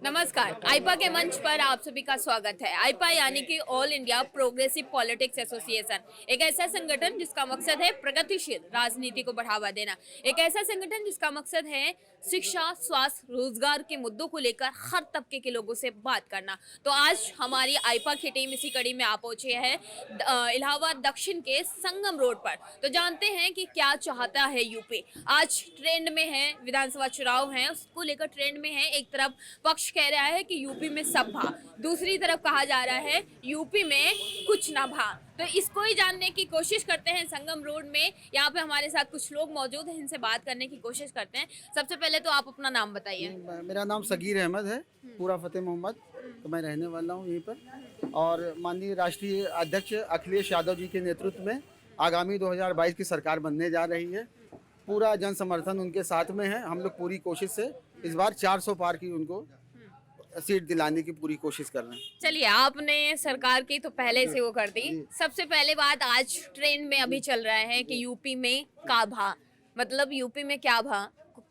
नमस्कार। आईपा के मंच पर आप सभी का स्वागत है। आईपा यानी कि all India progressive politics association एक ऐसा संगठन जिसका मकसद है प्रगतिशील राजनीति को बढ़ावा देना। एक ऐसा संगठन जिसका मकसद है शिक्षा, स्वास्थ्य, रोजगार के मुद्दों को लेकर हर तबके के लोगों से बात करना। तो आज हमारी आईपा की टीम इसी कड़ी में आ पहुंची है इलाहाबाद दक्षिण के संगम रोड पर। तो जानते हैं कि क्या चाहता है यूपी। आज ट्रेंड में है, विधानसभा चुनाव है, उसको लेकर ट्रेंड में है। एक तरफ पक्ष कह रहा है कि यूपी में सब भा, दूसरी तरफ कहा जा रहा है यूपी में कुछ ना भा। तो इसको ही जानने की कोशिश करते हैं संगम रोड में। यहाँ पे हमारे साथ कुछ लोग मौजूद हैं, इनसे बात करने की कोशिश करते हैं। सबसे पहले तो आप अपना नाम बताइए। मेरा नाम सगीर अहमद है, पूरा फतेह मोहम्मद। तो मैं रहने वाला हूँ यहीं पर और माननीय राष्ट्रीय अध्यक्ष अखिलेश यादव जी के नेतृत्व में आगामी 2022 की सरकार बनने जा रही है। पूरा जन समर्थन उनके साथ में है। हम लोग पूरी कोशिश से इस बार 400 पार की उनको सीट दिलाने की पूरी कोशिश कर रहे हैं। चलिए, आपने सरकार की तो पहले से वो कर दी। सबसे पहले बात, आज ट्रेंड में अभी चल रहा है कि यूपी में का भा, मतलब यूपी में क्या भा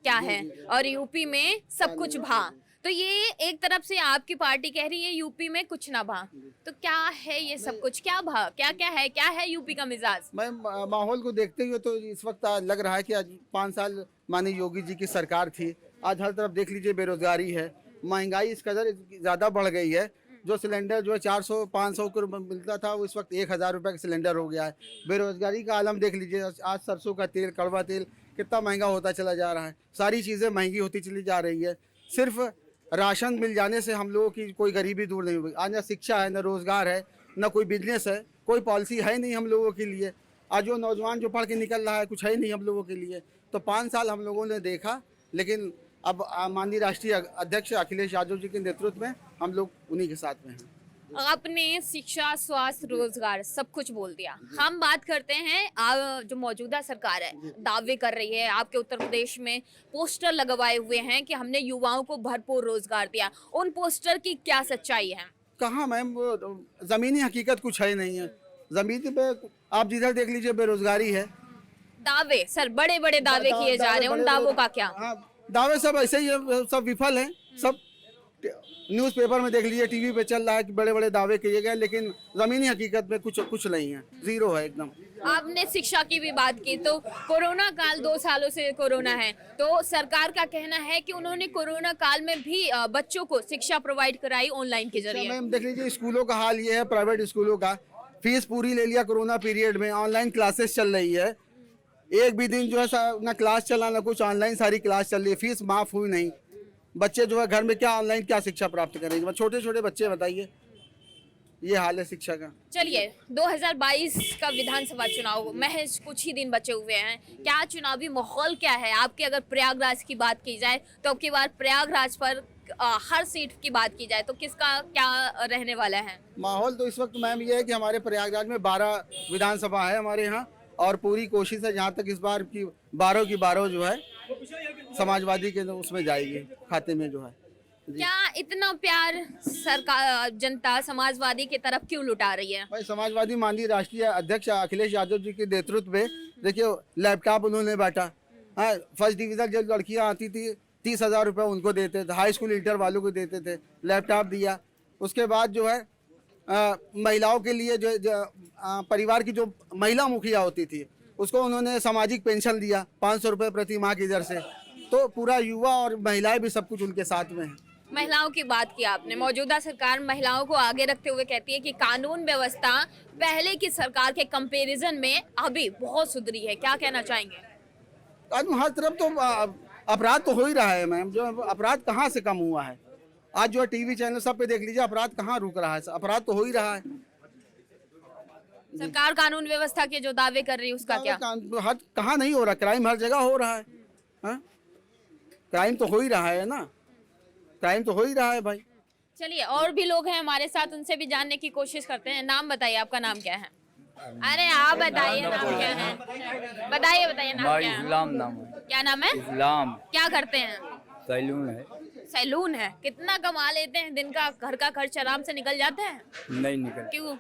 क्या है और यूपी में सब कुछ भा। तो ये एक तरफ से आपकी पार्टी कह रही है यूपी में कुछ ना भा, तो क्या है ये सब कुछ, क्या भा, क्या है यूपी का मिजाज? मैं माहौल को देखते हुए तो इस वक्त लग रहा है कि आज 5 साल माननीय योगी जी की सरकार थी। आज हर तरफ देख लीजिए, बेरोजगारी है, महंगाई इस कदर ज़्यादा बढ़ गई है। जो सिलेंडर जो है 400-500 को मिलता था, वो इस वक्त 1000 रुपये का सिलेंडर हो गया है। बेरोजगारी का आलम देख लीजिए, आज सरसों का तेल, कड़वा तेल कितना महंगा होता चला जा रहा है। सारी चीज़ें महंगी होती चली जा रही है। सिर्फ राशन मिल जाने से हम लोगों की कोई गरीबी दूर नहीं हुई। आज ना शिक्षा है, ना रोज़गार है, ना कोई बिजनेस है, कोई पॉलिसी है नहीं हम लोगों के लिए। आज जो नौजवान जो पढ़ के निकल रहा है, कुछ है नहीं हम लोगों के लिए। तो 5 साल हम लोगों ने देखा, लेकिन अब माननीय राष्ट्रीय अध्यक्ष अखिलेश यादव जी के नेतृत्व में हम लोग उन्हीं के साथ में हैं। आपने शिक्षा, स्वास्थ्य, रोजगार सब कुछ बोल दिया। हम बात करते हैं जो मौजूदा सरकार है दावे कर रही है, आपके उत्तर प्रदेश में पोस्टर लगवाए हुए हैं कि हमने युवाओं को भरपूर रोजगार दिया। उन पोस्टर की क्या सच्चाई है? कहाँ मैम, वो जमीनी हकीकत कुछ है नहीं है। जमीन पे आप जिधर देख लीजिए बेरोजगारी है। दावे सर, बड़े बड़े दावे किए जा रहे हैं, उन दावों का क्या? हाँ, दावे सब ऐसे ही है, सब विफल हैं। सब न्यूज़पेपर में देख लीजिए, टीवी पे चल रहा है कि बड़े बड़े दावे किए गए, लेकिन जमीनी हकीकत में कुछ नहीं है, जीरो है एकदम। आपने शिक्षा की भी बात की, तो कोरोना काल 2 सालों से कोरोना है, तो सरकार का कहना है कि उन्होंने कोरोना काल में भी बच्चों को शिक्षा प्रोवाइड कराई ऑनलाइन के जरिए। मैम देख लीजिए, स्कूलों का हाल ये है, प्राइवेट स्कूलों का फीस पूरी ले लिया कोरोना पीरियड में। ऑनलाइन क्लासेस चल रही है, एक भी दिन जो है ना क्लास चला ना कुछ, ऑनलाइन सारी क्लास चल रही है, फीस माफ हुई नहीं। बच्चे जो है घर में क्या ऑनलाइन क्या शिक्षा प्राप्त करेंगे? छोटे छोटे बच्चे, बताइए, ये हाल है शिक्षा का। चलिए, 2022 का विधानसभा चुनाव महज कुछ ही दिन बचे हुए हैं। क्या चुनावी माहौल क्या है आपके? अगर प्रयागराज की बात की जाए तो अब की बार प्रयागराज पर हर सीट की बात की जाए तो किसका क्या रहने वाला है माहौल? तो इस वक्त मैम ये है कि हमारे प्रयागराज में 12 विधानसभा है हमारे यहाँ, और पूरी कोशिश है जहाँ तक इस बार की 12 की 12 जो है समाजवादी के उसमें जाएगी, खाते में जो है। क्या इतना प्यार सरकार, जनता समाजवादी की तरफ क्यों लुटा रही है? भाई, समाजवादी माननीय राष्ट्रीय अध्यक्ष अखिलेश यादव जी के नेतृत्व में देखिए, लैपटॉप उन्होंने बांटा। हाँ, फर्स्ट डिवीजन जो लड़कियां आती थी 30,000 रुपये उनको देते थे, हाई स्कूल इंटर वालों को देते थे, लैपटॉप दिया। उसके बाद जो है महिलाओं के लिए जो परिवार की जो महिला मुखिया होती थी उसको उन्होंने सामाजिक पेंशन दिया 500 रुपये प्रति माह की दर से। तो पूरा युवा और महिलाएं भी सब कुछ उनके साथ में है। महिलाओं की बात की आपने। मौजूदा सरकार महिलाओं को आगे रखते हुए कहती है कि कानून व्यवस्था पहले की सरकार के कंपैरिजन में अभी बहुत सुधरी है। क्या कहना चाहेंगे? हर तरफ तो अपराध तो हो ही रहा है मैम। जो अपराध कहाँ से कम हुआ है? आज जो टीवी चैनल सब पे देख लीजिए, अपराध कहाँ रुक रहा है? अपराध तो हो ही रहा है। सरकार कानून व्यवस्था के जो दावे कर रही है उसका क्या? हर कहाँ नहीं हो रहा? क्राइम हर जगह हो रहा है। हाँ? क्राइम तो हो ही रहा है ना, क्राइम तो हो ही रहा है भाई। चलिए, और भी लोग हैं हमारे साथ, उनसे भी जानने की कोशिश करते हैं। नाम बताइए, आपका नाम क्या है? अरे आप बताइए, नाम क्या है? बताइए नाम क्या है? इस्लाम नाम है। क्या नाम है? इस्लाम। क्या करते हैं? सैलून है। सैलून है। कितना कमा लेते हैं दिन का? घर का खर्च आराम से निकल जाता है? नहीं निकल। क्यों?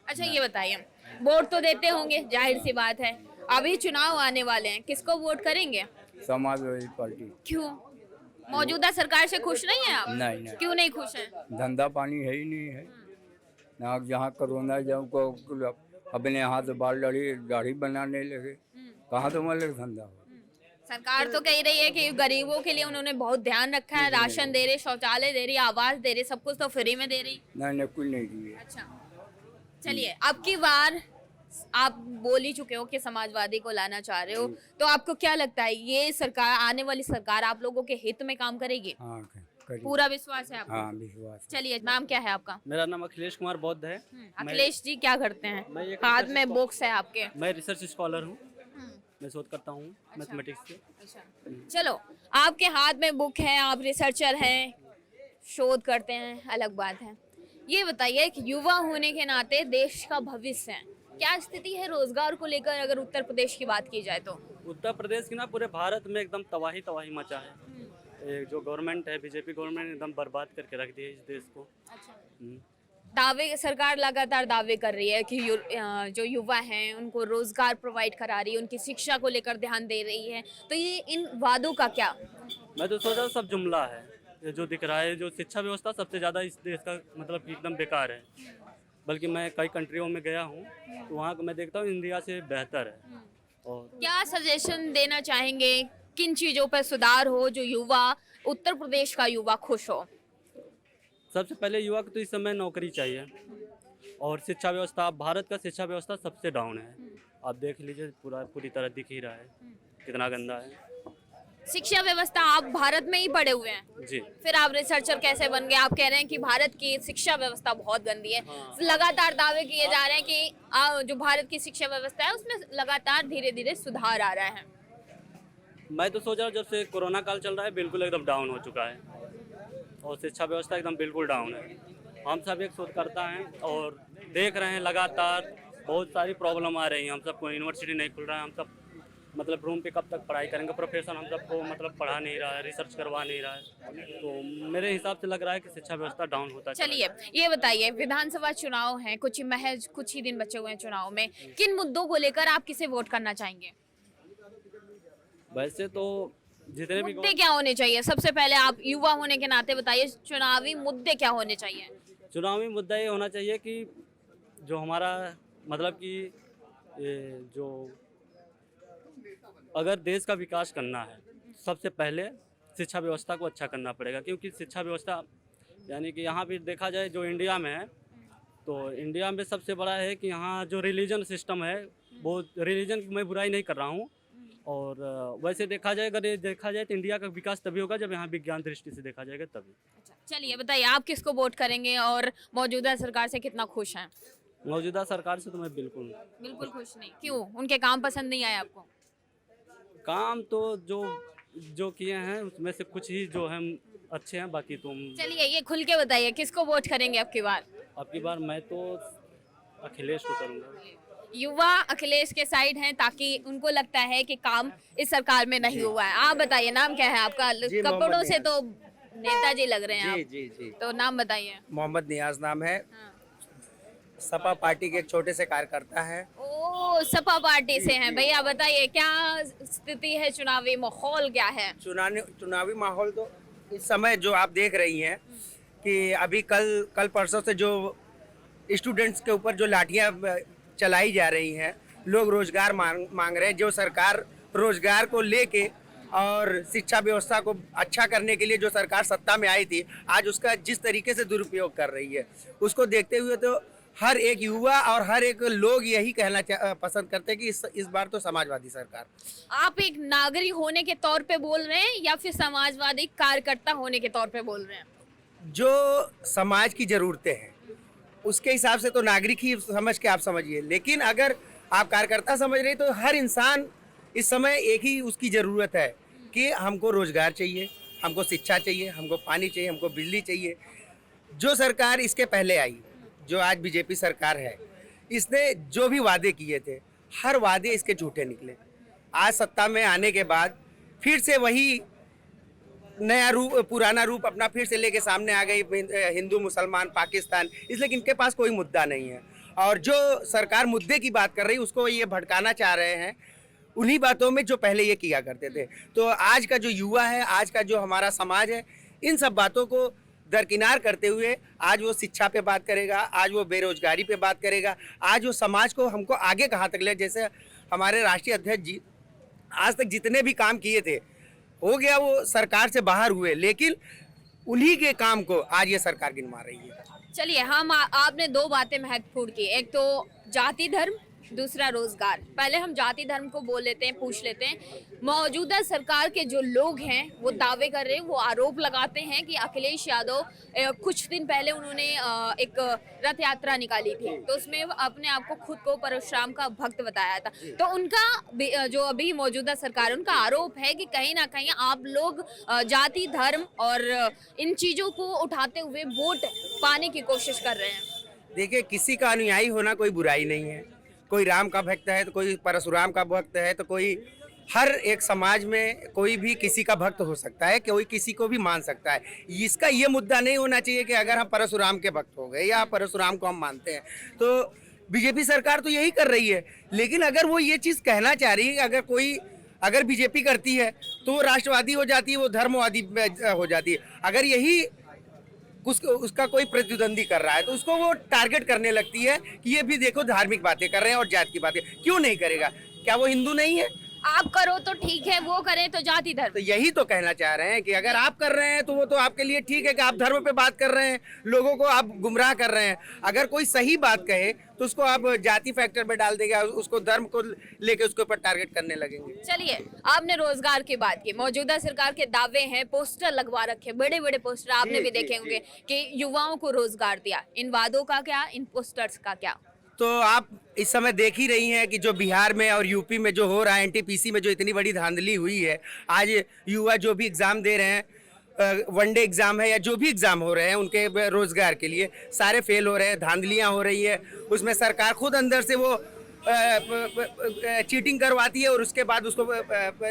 अच्छा ये बताइए, वोट तो देते होंगे, जाहिर सी बात है। अभी चुनाव आने वाले हैं, किसको वोट करेंगे? समाजवादी पार्टी। क्यों? मौजूदा सरकार से खुश नहीं है आप? नहीं नहीं, क्यों नहीं खुश हैं? धंधा पानी है ही नहीं है ना। जहाँ कोरोना जब को अपने हाथ बाल दाढ़ी बनाने लगे, कहाँ तो मतलब धंधा हो। सरकार तो कह रही है कि गरीबों के लिए उन्होंने बहुत ध्यान रखा है, राशन दे रहे, शौचालय दे रही, आवास दे रही, सब कुछ तो फ्री में दे रही। नहीं कुछ नहीं दिए। अच्छा, चलिए अब की बार आप बोल ही चुके हो कि समाजवादी को लाना चाह रहे हो, तो आपको क्या लगता है ये सरकार, आने वाली सरकार आप लोगों के हित में काम करेगी? हाँ करिए। पूरा विश्वास है आपको? हाँ विश्वास है। चलिए, नाम क्या है आपका? मेरा नाम अखिलेश कुमार बौद्ध है। अखिलेश जी क्या करते हैं? मैं एक हाथ रिसर्च में बुक्स है आपके। मैं रिसर्च स्कॉलर हूँ, मैं शोध करता हूँ मैथमेटिक्स के। अच्छा, चलो, आपके हाथ में बुक है, आप रिसर्चर हैं, शोध करते हैं, अलग बात है। ये बताइए कि युवा होने के नाते देश का भविष्य है, क्या स्थिति है रोजगार को लेकर अगर उत्तर प्रदेश की बात की जाए तो? उत्तर प्रदेश की ना पूरे भारत में एकदम तबाही मचा है। ये जो गवर्नमेंट है, बीजेपी गवर्नमेंट ने एकदम बर्बाद करके रख दिया इस देश को। हम्म। दावे, सरकार लगातार दावे कर रही है कि जो युवा हैं उनको रोजगार प्रोवाइड करा रही है, उनकी शिक्षा को लेकर ध्यान दे रही है, तो ये इन वादों का क्या? मैं तो सोच रहा हूँ सब जुमला है। ये जो दिख रहा है, जो शिक्षा व्यवस्था सबसे ज़्यादा इस देश का मतलब कि एकदम बेकार है। बल्कि मैं कई कंट्रियों में गया हूँ तो वहाँ को मैं देखता हूँ इंडिया से बेहतर है। और क्या सजेशन देना चाहेंगे, किन चीजों पर सुधार हो जो युवा, उत्तर प्रदेश का युवा खुश हो? सबसे पहले युवा को तो इस समय नौकरी चाहिए। और शिक्षा व्यवस्था, भारत का शिक्षा व्यवस्था सबसे डाउन है। आप देख लीजिए, पूरी तरह दिख ही रहा है कितना गंदा है। शिक्षा व्यवस्था, आप भारत में ही पढ़े हुए हैं, जी। फिर आप रिसर्चर कैसे बन गए? आप कह रहे हैं कि भारत की शिक्षा व्यवस्था बहुत गंदी है। लगातार दावे किए जा रहे हैं कि जो भारत की शिक्षा व्यवस्था है उसमें लगातार धीरे धीरे सुधार आ रहा है। मैं तो सोच रहा हूँ जब से कोरोना काल चल रहा है बिल्कुल एकदम डाउन हो चुका है और शिक्षा व्यवस्था एकदम बिल्कुल डाउन है। हम सब एक शोधकर्ता हैं और देख रहे हैं लगातार बहुत सारी प्रॉब्लम आ रही हैं। हम सबको यूनिवर्सिटी नहीं खुल रहा है, हम सब मतलब रूम पे कब तक पढ़ाई करेंगे। प्रोफेसर हम सबको मतलब पढ़ा नहीं रहा है, रिसर्च करवा नहीं रहा है। तो मेरे हिसाब से लग रहा है कि शिक्षा व्यवस्था डाउन होता है। चलिए, ये बताइए, विधानसभा चुनाव हैं, कुछ ही दिन बचे हुए हैं चुनाव में, किन मुद्दों को लेकर आप किसे वोट करना चाहेंगे? वैसे तो जितने भी मुद्दे क्या होने चाहिए? सबसे पहले आप युवा होने के नाते बताइए, चुनावी मुद्दे क्या होने चाहिए? चुनावी मुद्दा ये होना चाहिए कि जो हमारा मतलब कि जो अगर देश का विकास करना है सबसे पहले शिक्षा व्यवस्था को अच्छा करना पड़ेगा। क्योंकि शिक्षा व्यवस्था यानी कि यहाँ भी देखा जाए जो इंडिया में है, तो इंडिया में सबसे बड़ा है कि यहाँ जो रिलीजन सिस्टम है, वो रिलीजन की मैं बुराई नहीं कर रहा हूँ। और वैसे देखा जाए, अगर ये देखा जाए तो इंडिया का विकास तभी होगा जब यहाँ विज्ञान दृष्टि से देखा जाएगा तभी। चलिए बताइए, आप किसको वोट करेंगे और मौजूदा सरकार से कितना खुश हैं? मौजूदा सरकार से तो मैं बिल्कुल खुश नहीं। क्यों? उनके काम पसंद नहीं आए आपको? काम तो जो किए हैं उसमें से कुछ ही जो हैं अच्छे हैं, बाकी तुम। चलिए, ये खुल के बताइए, किसको वोट करेंगे अब की बार? आपकी बार मैं तो अखिलेश को करूँगा। युवा अखिलेश के साइड हैं ताकि उनको लगता है कि काम इस सरकार में नहीं हुआ है। आप बताइए, नाम क्या है आपका? कपड़ों से तो नेताजी लग रहे हैं आप। जी। तो नाम बताइए। मोहम्मद नियाज नाम है। हाँ। सपा पार्टी के एक छोटे से कार्यकर्ता है। ओ, सपा पार्टी से हैं भैया। बताइए, क्या स्थिति है, चुनावी माहौल क्या है? चुनावी माहौल तो इस समय जो आप देख रही हैं कि अभी कल परसों से जो स्टूडेंट्स के ऊपर जो लाठियां चलाई जा रही हैं, लोग रोजगार मांग रहे हैं। जो सरकार रोजगार को लेके और शिक्षा व्यवस्था को अच्छा करने के लिए जो सरकार सत्ता में आई थी, आज उसका जिस तरीके से दुरुपयोग कर रही है, उसको देखते हुए तो हर एक युवा और हर एक लोग यही कहना पसंद करते हैं कि इस बार तो समाजवादी सरकार। आप एक नागरिक होने के तौर पे बोल रहे हैं या फिर समाजवादी कार्यकर्ता होने के तौर पे बोल रहे हैं? जो समाज की ज़रूरतें हैं उसके हिसाब से तो नागरिक ही समझ के आप समझिए, लेकिन अगर आप कार्यकर्ता समझ रहे तो हर इंसान इस समय एक ही उसकी ज़रूरत है कि हमको रोजगार चाहिए, हमको शिक्षा चाहिए, हमको पानी चाहिए, हमको बिजली चाहिए। जो सरकार इसके पहले आई, जो आज बीजेपी सरकार है, इसने जो भी वादे किए थे हर वादे इसके झूठे निकले। आज सत्ता में आने के बाद फिर से वही नया रूप, पुराना रूप अपना फिर से लेके सामने आ गई, हिंदू मुसलमान पाकिस्तान। इसलिए इनके पास कोई मुद्दा नहीं है और जो सरकार मुद्दे की बात कर रही है उसको ये भटकाना चाह रहे हैं। उन्हीं बातों में जो पहले ये किया करते थे। तो आज का जो युवा है, आज का जो हमारा समाज है, इन सब बातों को दरकिनार करते हुए आज वो शिक्षा पे बात करेगा, आज वो बेरोजगारी पे बात करेगा, आज वो समाज को हमको आगे कहाँ तक ले। जैसे हमारे राष्ट्रीय अध्यक्ष जी आज तक जितने भी काम किए थे, हो गया वो सरकार से बाहर हुए, लेकिन उन्हीं के काम को आज ये सरकार गिनवा रही है। चलिए हम आपने दो बातें महत्वपूर्ण की, एक तो जाति धर्म, दूसरा रोजगार। पहले हम जाति धर्म को बोल लेते हैं, पूछ लेते हैं। मौजूदा सरकार के जो लोग हैं वो दावे कर रहे हैं, वो आरोप लगाते हैं कि अखिलेश यादव कुछ दिन पहले उन्होंने एक रथ यात्रा निकाली थी, तो उसमें अपने आप को खुद को परशुराम का भक्त बताया था। तो उनका जो अभी मौजूदा सरकार, उनका आरोप है कि कहीं ना कहीं आप लोग जाति धर्म और इन चीजों को उठाते हुए वोट पाने की कोशिश कर रहे हैं। देखिए, किसी का अनुयायी होना कोई बुराई नहीं है। कोई राम का भक्त है तो कोई परशुराम का भक्त है, तो कोई हर एक समाज में कोई भी किसी का भक्त हो सकता है, कोई किसी को भी मान सकता है। इसका ये मुद्दा नहीं होना चाहिए कि अगर हम परशुराम के भक्त हो गए या परशुराम को हम मानते हैं, तो बीजेपी सरकार तो यही कर रही है। लेकिन अगर वो ये चीज़ कहना चाह रही है, अगर बीजेपी करती है तो वो राष्ट्रवादी हो जाती है, वो धर्मवादी हो जाती है। अगर यही उसका कोई प्रतिद्वंदी कर रहा है तो उसको वो टारगेट करने लगती है कि ये भी देखो धार्मिक बातें कर रहे हैं और जात की बातें। क्यों नहीं करेगा? क्या वो हिंदू नहीं है? आप करो तो ठीक है, वो करें तो जाति धर्म। तो यही तो कहना चाह रहे हैं कि अगर आप कर रहे हैं तो वो तो आपके लिए ठीक है कि आप धर्म पे बात कर रहे हैं, लोगों को आप गुमराह कर रहे हैं। अगर कोई सही बात कहे तो उसको आप जाति फैक्टर में डाल देगा, उसको धर्म को लेके उसके ऊपर टारगेट करने लगेंगे। चलिए, आपने रोजगार की बात की। मौजूदा सरकार के दावे हैं, पोस्टर लगवा रखे, बड़े बड़े पोस्टर आपने भी देखे होंगे कि युवाओं को रोजगार दिया। इन वादों का क्या, इन पोस्टर्स का क्या? तो आप इस समय देख ही रही हैं कि जो बिहार में और यूपी में जो हो रहा है, एनटीपीसी में जो इतनी बड़ी धांधली हुई है। आज युवा जो भी एग्ज़ाम दे रहे हैं, वनडे एग्ज़ाम है या जो भी एग्ज़ाम हो रहे हैं उनके रोज़गार के लिए, सारे फेल हो रहे हैं, धांधलियाँ हो रही है। उसमें सरकार खुद अंदर से वो चीटिंग करवाती है और उसके बाद उसको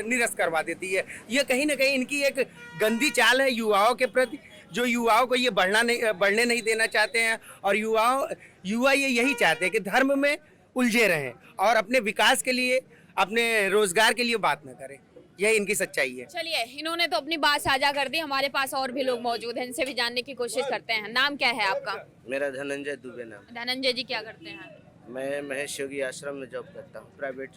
निरस्त करवा देती है। ये कहीं ना कहीं इनकी एक गंदी चाल है युवाओं के प्रति, जो युवाओं को ये बढ़ने नहीं देना चाहते हैं। और युवा ये यही चाहते हैं कि धर्म में उलझे रहें और अपने विकास के लिए, अपने रोजगार के लिए बात न करें। यही इनकी सच्चाई है। चलिए, इन्होंने तो अपनी बात साझा कर दी। हमारे पास और भी लोग मौजूद हैं, इनसे भी जानने की कोशिश करते हैं। नाम क्या है आपका? मेरा धनंजय दुबे नाम। धनंजय जी क्या करते हैं? मैं महेश योगी आश्रम में जॉब करता हूँ, प्राइवेट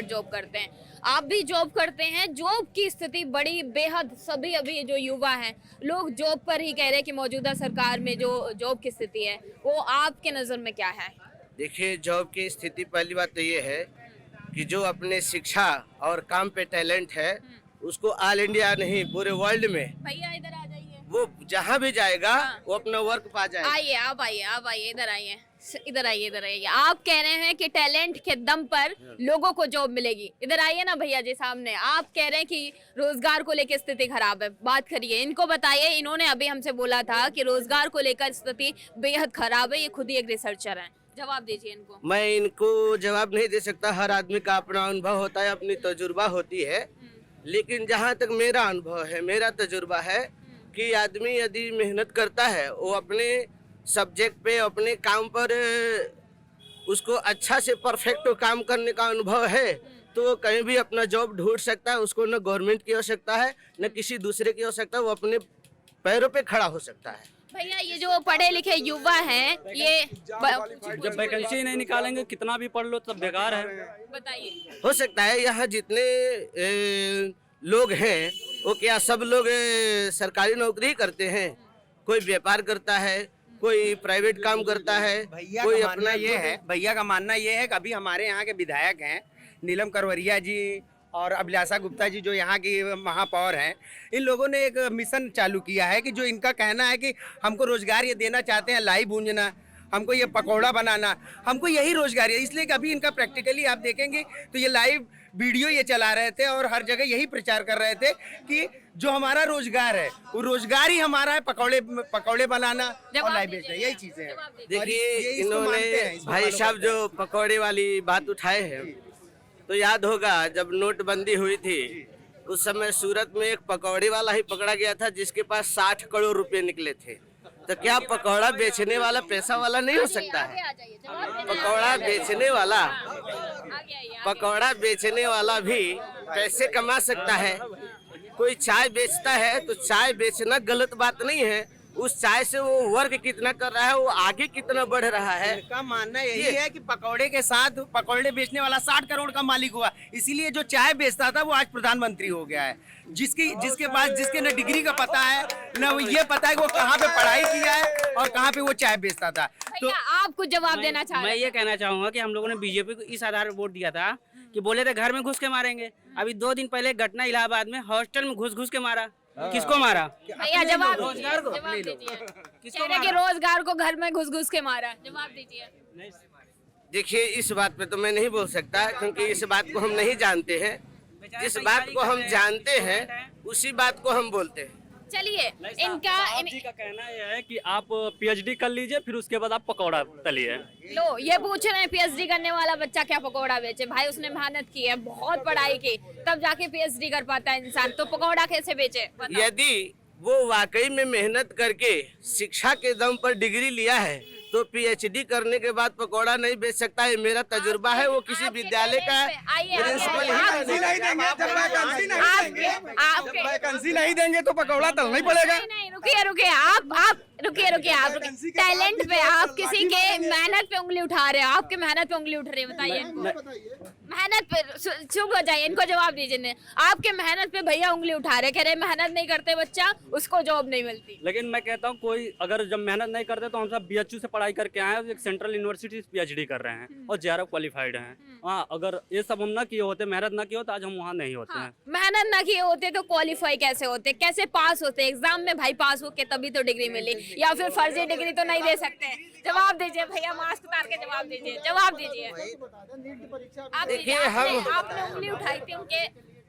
जॉब करते हैं। आप भी जॉब करते हैं। जॉब की स्थिति बड़ी बेहद, सभी अभी जो युवा हैं लोग जॉब पर ही कह रहे हैं कि मौजूदा सरकार में जो जॉब की स्थिति है वो आपके नज़र में क्या है? देखिए, जॉब की स्थिति पहली बात तो ये है कि जो अपने शिक्षा और काम पे टैलेंट है उसको ऑल इंडिया नहीं पूरे वर्ल्ड में, भैया इधर आ जाइए, वो जहाँ भी जाएगा वो अपना वर्क पा जाएगा। आइए, आप आइए, इधर आइए। आप कह रहे हैं कि टैलेंट के दम पर लोगों को जॉब मिलेगी। इधर आइए ना भैया जी सामने। आप कह रहे हैं कि रोजगार को लेकर स्थिति खराब है। बात करिए, इनको बताइए। इन्होंने अभी हमसे बोला था कि रोजगार को लेकर स्थिति बेहद खराब है। ये खुद ही एक रिसर्चर हैं, जवाब दीजिए इनको। मैं इनको जवाब नहीं दे सकता। हर आदमी का अपना अनुभव होता है, अपनी तजुर्बा होती है। लेकिन जहाँ तक मेरा अनुभव है, मेरा तजुर्बा है कि आदमी यदि मेहनत करता है, वो अपने सब्जेक्ट पे, अपने काम पर उसको अच्छा से परफेक्ट काम करने का अनुभव है तो वो कहीं भी अपना जॉब ढूंढ सकता है। उसको न गवर्नमेंट की आवश्यकता है न किसी दूसरे की आवश्यकता है, वो अपने पैरों पे खड़ा हो सकता है। भैया, ये जो पढ़े लिखे युवा हैं, ये जब वैकेंसी नहीं निकालेंगे, कितना भी पढ़ लो तब बेकार है। बताइए। हो सकता है यहाँ जितने लोग हैं वो क्या सब लोग सरकारी नौकरी करते हैं? कोई व्यापार करता है, कोई प्राइवेट काम करता है, कोई अपना भैया का मानना ये है कि अभी हमारे यहाँ के विधायक हैं नीलम करवरिया जी और अभिलाषा गुप्ता जी, जो यहाँ की महापौर हैं, इन लोगों ने एक मिशन चालू किया है कि जो इनका कहना है कि हमको रोजगार ये देना चाहते हैं, लाई भूंजना, हमको ये पकौड़ा बनाना, हमको यही रोजगार है। इसलिए कि अभी इनका प्रैक्टिकली आप देखेंगे तो ये लाइव वीडियो ये चला रहे थे और हर जगह यही प्रचार कर रहे थे कि जो हमारा रोजगार है वो रोजगार ही हमारा है, पकौड़े बनाना और लाइव बेचना, यही चीजें हैं। देखिए, इन्होंने भाई साहब जो पकौड़े वाली बात उठाए हैं, तो याद होगा जब नोटबंदी हुई थी उस समय सूरत में एक पकौड़े वाला ही पकड़ा गया था जिसके पास 60 करोड़ रुपए निकले थे। तो क्या पकौड़ा बेचने वाला पैसा वाला नहीं हो सकता है? पकौड़ा बेचने वाला आगे आइए, पकौड़ा बेचने वाला भी पैसे कमा सकता है। कोई चाय बेचता है तो चाय बेचना गलत बात नहीं है। उस चाय से वो वर्क कितना कर रहा है, वो आगे कितना बढ़ रहा है। का मानना यही है कि पकौड़े के साथ पकौड़े बेचने वाला 60 करोड़ का मालिक हुआ, इसीलिए जो चाय बेचता था वो आज प्रधानमंत्री हो गया है। जिसके पास जिसके न डिग्री का पता है न वो ये पता है कि वो कहाँ पे पढ़ाई किया है और कहाँ पे वो चाय बेचता था। तो भैया आप कुछ जवाब देना चाह मैं रहे ये हैं? कहना चाहूंगा कि हम लोगों ने बीजेपी को इस आधार पर वोट दिया था कि बोले थे घर में घुस के मारेंगे। अभी 2 दिन पहले घटना इलाहाबाद में हॉस्टल में घुस के मारा। किसको मारा? भैया जवाब रोजगार को? जवाब दीजिए। किसको कह रहे कि रोजगार को घर में घुस के मारा, जवाब दीजिए। देखिए, इस बात पे तो मैं नहीं बोल सकता, क्योंकि इस बात को हम नहीं जानते हैं। जिस बात को हम जानते हैं उसी बात को हम बोलते हैं। चलिए इनका आप जी का कहना यह है कि आप पीएचडी कर लीजिए, फिर उसके बाद आप पकौड़ा तलिए। लो ये पूछ रहे हैं पीएचडी करने वाला बच्चा क्या पकौड़ा बेचे? भाई उसने मेहनत की है, बहुत पढ़ाई की, तब जाके पीएचडी कर पाता है इंसान, तो पकौड़ा कैसे बेचे? बताओ। यदि वो वाकई में मेहनत करके शिक्षा के दम पर डिग्री लिया है तो पीएचडी करने के बाद पकौड़ा नहीं बेच सकता है। मेरा तजुर्बा है, वो किसी आपके विद्यालय का आइए, प्रिंसिपल आइए, ही आप- है। आपके वैकेंसी नहीं देंगे तो पकौड़ा तलना ही पड़ेगा। नहीं, रुकिए आप टैलेंट पे, आप किसी के मेहनत पे उंगली उठा रहे हो, आपके मेहनत पे उंगली उठ रही है, बताइए। मेहनत पे चुप हो जाइए, इनको जवाब दीजिए। आपके मेहनत पे भैया उंगली उठा रहे, कह रहे मेहनत नहीं करते बच्चा उसको जॉब नहीं मिलती। लेकिन मैं कहता हूँ कोई अगर जब मेहनत नहीं करते तो हम सब बीएचयू से पढ़ाई करके आए हैं, एक सेंट्रल यूनिवर्सिटी से पीएचडी कर रहे हैं और जेआरएफ क्वालिफाइड हैं। हाँ, अगर ये सब हम ना किए होते, मेहनत ना किए होते, आज हम वहाँ नहीं होते हैं। मेहनत ना किए होते तो क्वालिफाई कैसे होते, कैसे पास होते एग्जाम में? भाई पास होके तभी तो डिग्री मिली, या फिर फर्जी डिग्री तो नहीं दे सकते। जवाब दीजिए भैया, मास्क उतार के जवाब दीजिए, जवाब दीजिए। आप देखिए, दीजिए, हम- आपने उंगली उठाई थी उनके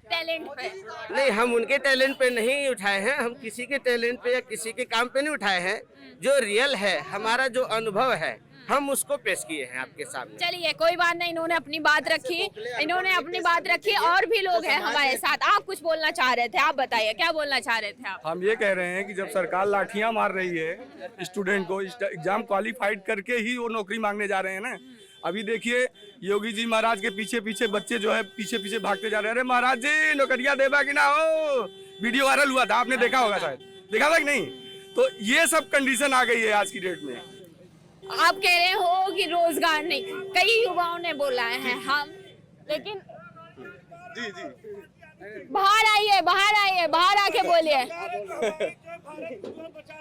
टैलेंट पे। नहीं, हम उनके टैलेंट पे नहीं उठाए हैं, हम किसी के टैलेंट पे या किसी के काम पे नहीं उठाए हैं। जो रियल है, हमारा जो अनुभव है, हम उसको पेश किए हैं आपके सामने। चलिए कोई बात नहीं, इन्होंने अपनी बात रखी, और भी लोग हैं हमारे साथ। आप कुछ बोलना चाह रहे थे, आप बताइए क्या बोलना चाह रहे थे आप? हम ये कह रहे हैं कि जब सरकार लाठियां मार रही है स्टूडेंट को, एग्जाम क्वालिफाइड करके ही वो नौकरी मांगने जा रहे हैं ना। अभी देखिए योगी जी महाराज के पीछे पीछे बच्चे जो है पीछे भागते जा रहे हैं। अरे महाराज जी नौकरियां देबा कि ना हो, वीडियो वायरल हुआ था, आपने देखा होगा, शायद देखा था कि नहीं। तो ये सब कंडीशन आ गई है आज की डेट में। आप कह रहे हो कि रोजगार नहीं, कई युवाओं ने बोला है हम, लेकिन बाहर आके बोलिए।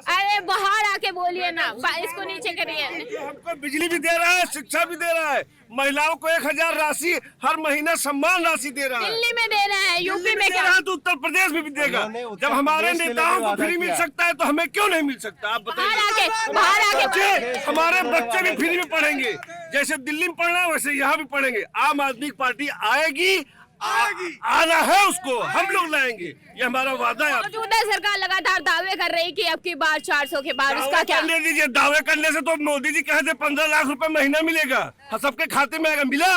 अरे बाहर आके बोलिए ना, इसको नीचे करिए। हमको बिजली भी दे रहा है, शिक्षा भी दे रहा है, महिलाओं को 1000 राशि हर महीने सम्मान राशि दे रहा है। दिल्ली में दे रहे हैं, यूपी में दे क्या? रहा है तो उत्तर प्रदेश में भी देगा। जब हमारे नेताओं को फ्री मिल सकता है तो हमें क्यों नहीं मिल सकता? आप बताइए। बाहर आके बच्चे, हमारे बच्चे भी फ्री में पढ़ेंगे, जैसे दिल्ली में पढ़ना है वैसे यहाँ भी पढ़ेंगे। आम आदमी पार्टी आएगी, आना है उसको, हम लोग लाएंगे, ये हमारा वादा है। मौजूदा सरकार लगातार दावे कर रही कि अब की बार 400 के बाद उसका क्या? दावे करने दीजिए, दावे करने से तो मोदी जी कहे थे 15 लाख रुपए महीना मिलेगा, सबके खाते में आएगा, मिला?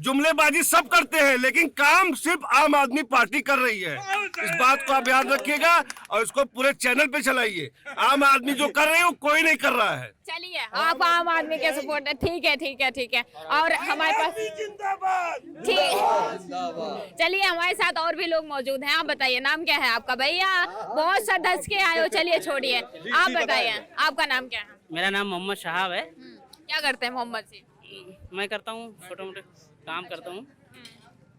जुमलेबाजी सब करते हैं, लेकिन काम सिर्फ आम आदमी पार्टी कर रही है। इस बात को आप याद रखिएगा और इसको पूरे चैनल पे चलाइए। आम आदमी जो कर रहे हैं वो कोई नहीं कर रहा है। चलिए आप आम आदमी के सपोर्ट है, ठीक है। और हमारे पास ठीक, चलिए हमारे साथ और भी लोग मौजूद हैं। आप बताइए नाम क्या है आपका? भैया बहुत सा धस के आए हो, चलिए छोड़िए, आप बताइए आपका नाम क्या है? मेरा नाम मोहम्मद शहाब है। क्या करते हैं मोहम्मद जी? मैं करता हूँ छोटे मोटे काम करता हूँ।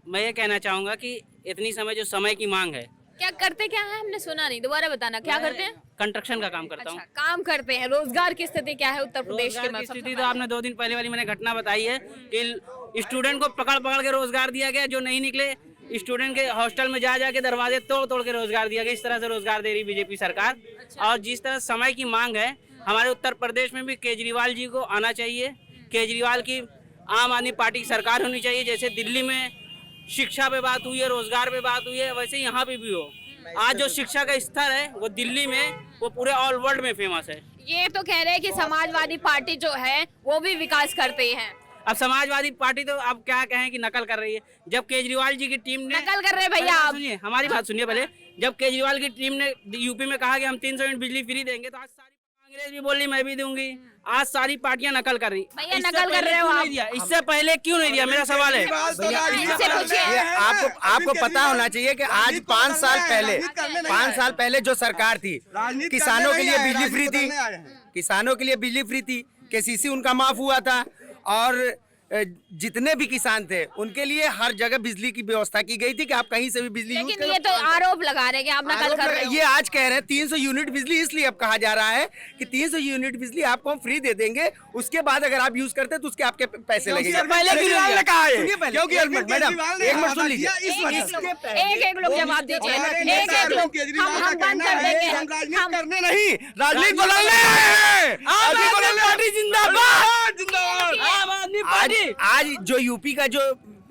मैं ये कहना चाहूँगा कि इतनी समय जो समय की मांग है। क्या करते क्या है, हमने सुना नहीं, दोबारा बताना क्या करते हैं? कंस्ट्रक्शन का काम करता हूँ। अच्छा, काम करते हैं। रोजगार की स्थिति क्या है उत्तर प्रदेश के? रोजगार की स्थिति तो आपने 2 दिन पहले वाली मैंने घटना बताई है कि स्टूडेंट को पकड़ के रोजगार दिया गया, जो नहीं निकले स्टूडेंट के हॉस्टल में जा के दरवाजे तोड़ के रोजगार दिया गया। इस तरह से रोजगार दे रही बीजेपी सरकार। और जिस तरह समय की मांग है हमारे उत्तर प्रदेश में भी केजरीवाल जी को आना चाहिए। केजरीवाल की आम आदमी पार्टी की सरकार होनी चाहिए। जैसे दिल्ली में शिक्षा पे बात हुई है, रोजगार पे बात हुई है, वैसे यहाँ पे भी हो। आज जो शिक्षा का स्तर है वो दिल्ली में, वो पूरे ऑल वर्ल्ड में फेमस है। ये तो कह रहे हैं कि समाजवादी पार्टी जो है वो भी विकास करती है। अब समाजवादी पार्टी तो अब क्या कहें कि नकल कर रही है। जब केजरीवाल जी की टीम ने नकल कर रहे हैं भैया आप। सुनिए, हमारी बात सुनिए पहले। जब केजरीवाल की टीम ने यूपी में कहा कि हम 300 यूनिट बिजली फ्री देंगे, तो आज सारी कांग्रेस भी बोल रही मैं भी दूंगी, आज सारी पार्टियां नकल कर रही। भैया, इससे नकल कर पहले रहे हो क्यों आप? नहीं दिया? इससे पहले क्यों नहीं दिया, मेरा सवाल है। इनसे पूछिए। ये आपको पता होना चाहिए कि आज 5 साल पहले जो सरकार थी, किसानों के लिए बिजली फ्री थी, किसानों के लिए बिजली फ्री थी, केसीसी उनका माफ हुआ था, और जितने भी किसान थे उनके लिए हर जगह बिजली की व्यवस्था की गई थी कि आप कहीं से भी बिजली यूज लेकिन ये तो आरोप लगा रहे हैं कि आप नकल कर रहे हो। ये आज कह रहे हैं 300 यूनिट बिजली, इसलिए अब कहा जा रहा है कि 300 यूनिट बिजली आपको हम फ्री दे देंगे, उसके बाद अगर आप यूज करते हैं तो उसके आपके पैसे लगेंगे। पहले क्यों नहीं कहा सुनिए पहले, मैडम एक मिनट सुन लीजिए। एक लोग जवाब दीजिए, एक लोग। हम बंद कर देंगे, हम करने नहीं, राजनीति बदलने आए हैं। आम आदमी पार्टी। आज जो यूपी का जो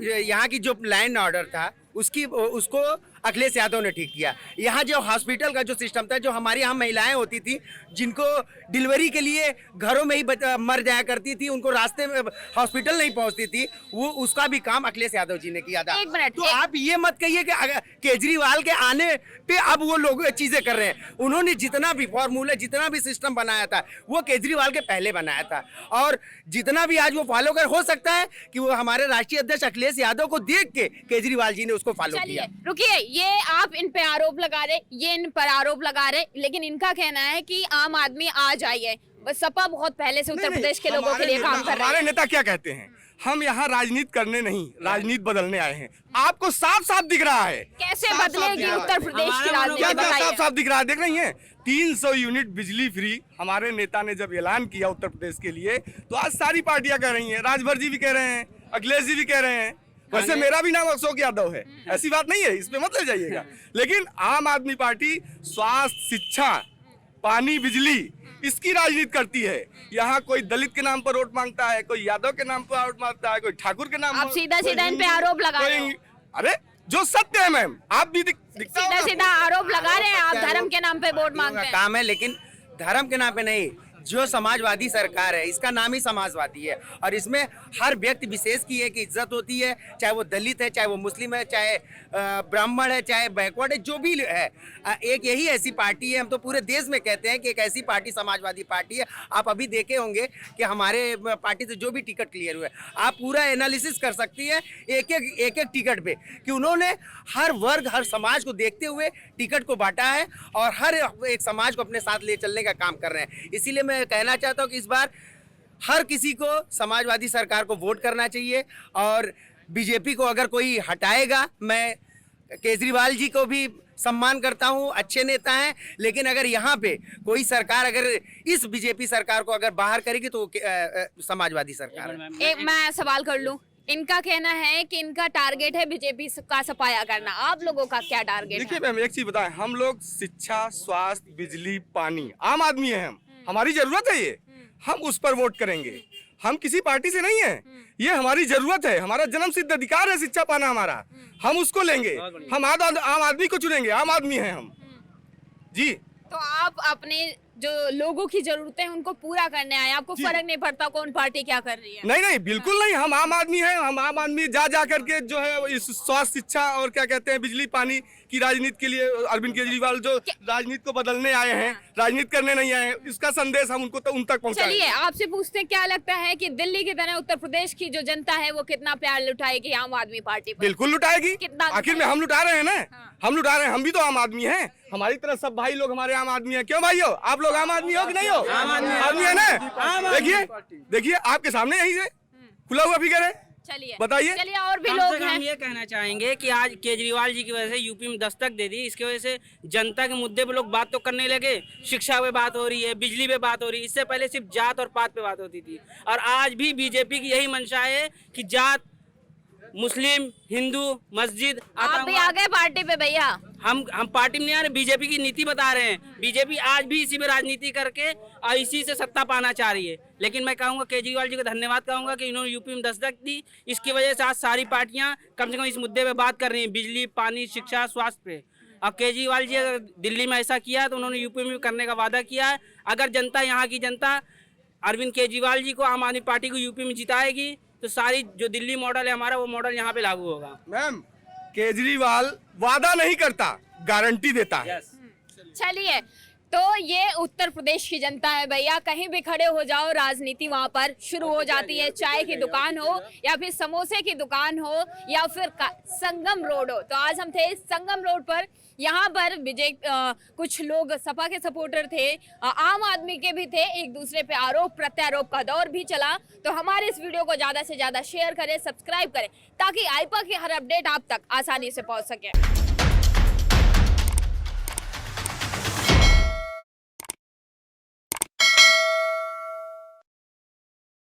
यहाँ की जो लैंड ऑर्डर था उसको अखिलेश यादव ने ठीक किया। यहाँ जो हॉस्पिटल का जो सिस्टम था, जो हमारी यहाँ महिलाएं होती थी जिनको डिलीवरी के लिए घरों में ही मर जाया करती थी, उनको रास्ते में हॉस्पिटल नहीं पहुँचती थी, वो उसका भी काम अखिलेश यादव जी ने किया था। एक मिनट, तो आप ये मत कहिए कि केजरीवाल के आने पे अब वो लोग चीजें कर रहे हैं। उन्होंने जितना भी फॉर्मूला, जितना भी सिस्टम बनाया था वो केजरीवाल के पहले बनाया था, और जितना भी आज वो फॉलो कर, हो सकता है कि वो हमारे राष्ट्रीय अध्यक्ष अखिलेश यादव को देख के केजरीवाल जी ने उसको फॉलो किया। चलिए रुकिए, ये आप इन पे आरोप लगा रहे, ये इन पर आरोप लगा रहे, लेकिन इनका कहना है कि आम आदमी आ जाइए। बस सपा बहुत पहले से उत्तर प्रदेश के लोगों के लिए काम कर रहा हमारे है। नेता क्या कहते हैं, हम यहाँ राजनीति करने नहीं, राजनीति बदलने आए हैं। आपको साफ साफ दिख रहा है कैसे बदलेगी उत्तर प्रदेश की राजनीति, क्या बताइए। साफ साफ दिख रहा है, देख रही हैं। 300 यूनिट बिजली फ्री हमारे नेता ने जब ऐलान किया उत्तर प्रदेश के लिए, तो आज सारी पार्टियां कह रही हैं, राजभर जी भी कह रहे हैं, अखिलेश जी भी कह रहे हैं। वैसे मेरा भी नाम अशोक यादव है, ऐसी बात नहीं है, इसमें मत ले जाइएगा। लेकिन आम आदमी पार्टी स्वास्थ्य, शिक्षा, पानी, बिजली, इसकी राजनीति करती है। यहाँ कोई दलित के नाम पर वोट मांगता है, कोई यादव के नाम पर वोट मांगता है, कोई ठाकुर के नाम आप पर, सीधा कोई सीधा इन पे हिंदू, आरोप लगा रहे कोई- हो। अरे जो सत्य है मैम, आप भी दिखता सीधा होगा। सीधा आरोप लगा रहे हैं, आप धर्म के नाम पे वोट मांगते हैं। काम है, लेकिन धर्म के नाम पे नहीं। जो समाजवादी सरकार है, इसका नाम ही समाजवादी है, और इसमें हर व्यक्ति विशेष की एक इज्जत होती है, चाहे वो दलित है, चाहे वो मुस्लिम है, चाहे ब्राह्मण है, चाहे बैकवर्ड है, जो भी है। एक यही ऐसी पार्टी है, हम तो पूरे देश में कहते हैं कि एक ऐसी पार्टी समाजवादी पार्टी है। आप अभी देखे होंगे कि हमारे पार्टी से जो भी टिकट क्लियर हुए, आप पूरा एनालिसिस कर सकती है एक एक टिकट पे, कि उन्होंने हर वर्ग, हर समाज को देखते हुए टिकट को बांटा है, और हर एक समाज को अपने साथ ले चलने का काम कर रहे हैं। इसीलिए मैं कहना चाहता हूँ कि इस बार हर किसी को समाजवादी सरकार को वोट करना चाहिए, और बीजेपी को अगर कोई हटाएगा, मैं केजरीवाल जी को भी सम्मान करता हूँ, अच्छे नेता हैं, लेकिन अगर यहाँ पे कोई सरकार अगर इस बीजेपी सरकार को अगर बाहर करेगी तो समाजवादी सरकार है। एक मैं सवाल कर लूं, इनका कहना है कि इनका टारगेट है बीजेपी का सफाया करना, आप लोगों का क्या टारगेट देखिए है? मैम, एक चीज बताएं, हम लोग शिक्षा, स्वास्थ्य, बिजली, पानी, आम आदमी है, हम, हमारी जरूरत है ये, हम उस पर वोट करेंगे। हम किसी पार्टी से नहीं है, ये हमारी जरूरत है, हमारा जन्म सिद्ध अधिकार है शिक्षा पाना हमारा, हम उसको लेंगे। हम आम आदमी को चुनेंगे, आम आदमी हैं हम जी। तो आप अपने जो लोगों की जरूरतें हैं उनको पूरा करने आए, आपको फर्क नहीं पड़ता कौन पार्टी क्या कर रही है? नहीं नहीं, बिल्कुल नहीं, हम आम आदमी हैं। हम आम आदमी जा करके जो है इस स्वास्थ्य, शिक्षा और क्या कहते हैं बिजली पानी की राजनीति के लिए, अरविंद केजरीवाल जो राजनीति को बदलने आए हैं, राजनीति करने नहीं आए हैं, इसका संदेश हम उनको उन तक पहुंचाएंगे। चलिए आपसे पूछते हैं, क्या लगता है कि दिल्ली की तरह उत्तर प्रदेश की जो जनता है वो कितना प्यार लुटाएगी आम आदमी पार्टी पर? बिल्कुल लुटाएगी, कितना? आखिर में हम लुटा रहे हैं ना, हम लुटा रहे हैं, हम भी तो आम आदमी हैं। हमारी तरह सब भाई लोग हमारे आम आदमी हैं। क्यों भाइयों, आप लोग आम आदमी हो कि नहीं हो? आदमी है ना। देखिए आपके सामने यही से खुला हुआ फिगर है। चलिए बताइए। चलिए, और भी कम लोग से कम हैं। ये कहना चाहेंगे कि आज केजरीवाल जी की वजह से यूपी में दस्तक दे दी, इसकी वजह से जनता के मुद्दे पे लोग बात तो करने लगे, शिक्षा पे बात हो रही है, बिजली पे बात हो रही है। इससे पहले सिर्फ जात और पात पे बात होती थी, और आज भी बीजेपी की यही मंशा है कि जात, मुस्लिम, हिंदू, मस्जिद, आप भी आ गए पार्टी पे भैया? हम पार्टी में नहीं आ रहे, बीजेपी की नीति बता रहे हैं। बीजेपी आज भी इसी में राजनीति करके और इसी से सत्ता पाना चाह रही है। लेकिन मैं कहूँगा केजरीवाल जी को धन्यवाद कहूँगा कि इन्होंने यूपी में दस्तक दी। इसकी वजह से आज सारी पार्टियां कम से कम इस मुद्दे पे बात कर रही हैं, बिजली, पानी, शिक्षा, स्वास्थ्य पे। अब केजरीवाल जी अगर दिल्ली में ऐसा किया तो उन्होंने यूपी में भी करने का वादा किया है। अगर जनता, यहाँ की जनता अरविंद केजरीवाल जी को, आम आदमी पार्टी को यूपी में जिताएगी तो सारी जो दिल्ली मॉडल है हमारा, वो मॉडल यहाँ पे लागू होगा। मैम, केजरीवाल वादा नहीं करता, गारंटी देता है। चलिए, तो ये उत्तर प्रदेश की जनता है भैया, कहीं भी खड़े हो जाओ राजनीति वहां पर शुरू हो जाती है। चाय की दुकान हो या फिर समोसे की दुकान हो या फिर संगम रोड हो। तो आज हम थे संगम रोड पर, यहाँ पर कुछ लोग सपा के सपोर्टर थे, आम आदमी के भी थे, एक दूसरे पे आरोप प्रत्यारोप का दौर भी चला। तो हमारे इस वीडियो को ज्यादा से ज्यादा शेयर करें, सब्सक्राइब करें ताकि आईपा की हर अपडेट आप तक आसानी से पहुंच सके।